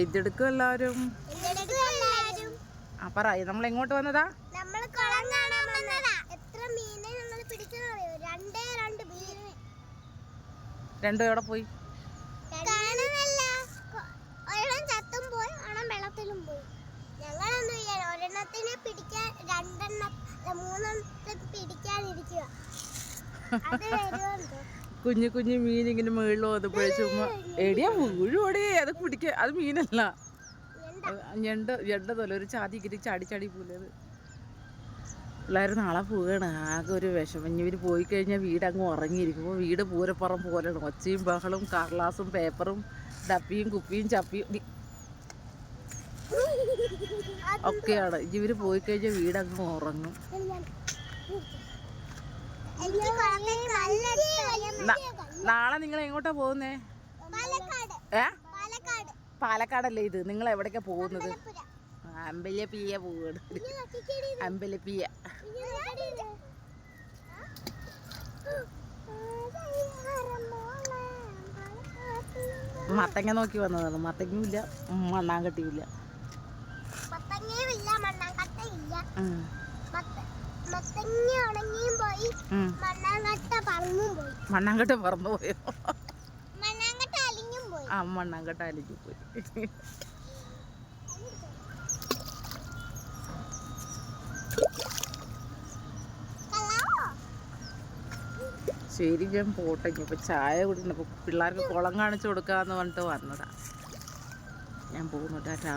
എന്തെടുക്കും എല്ലാവരും? ആ പറ, നമ്മൾ എങ്ങോട്ട് വന്നതാ? രണ്ടും എവിടെ പോയി? കുഞ്ഞു കുഞ്ഞു മീൻ ഇങ്ങനെ മുകളിൽ വന്നപ്പോഴേ ചുമ്മാ എടിയാ വീഴോടെ അത് പിടിക്കുക. അത് മീനല്ല, ഞണ്ട് പോലെ ഒരു ചാതി ഇങ്ങനെ ചാടി ചാടി പോലെ. അത് പിള്ളേർ നാളെ പോവുകയാണ്. ആകെ ഒരു വിഷമം. ഇവർ പോയി കഴിഞ്ഞാൽ വീട് അങ്ങ് ഉറങ്ങിയിരിക്കുമ്പോൾ വീട് പൂരപ്പുറം പോലെയാണ്. ഒച്ചയും ബഹളും കടലാസും പേപ്പറും ഡപ്പിയും കുപ്പിയും ചപ്പിയും ഒക്കെയാണ്. ഇവർ പോയി കഴിഞ്ഞാൽ വീട് അങ്ങ് ഉറങ്ങും. നാളെ നിങ്ങൾ എങ്ങോട്ടാ പോകുന്നേ? പാലക്കാടല്ലേ ഇത്? നിങ്ങൾ എവിടേക്കാ പോകുന്നത്? അമ്പലപ്പിയ പോവാണ്. അമ്പലപ്പിയ മത്തങ്ങ നോക്കി വന്നതാണ്. മത്തങ്ങയും ഇല്ല, മണ്ണാങ്കട്ടിയും ഇല്ല. മണ്ണാങ്കട്ട പറന്നു പോയോ? ആ, മണ്ണാങ്കട്ട അലിഞ്ഞു പോയി. ശരി, ഞാൻ പോട്ടെ. ഇപ്പം ചായ കുടിക്കണം. അപ്പോൾ പിള്ളേർക്ക് കുളം കാണിച്ചു കൊടുക്കാമെന്ന് പറഞ്ഞിട്ട് വന്നതാണ്. ഞാൻ പോകുന്നു. ടാറ്റാ.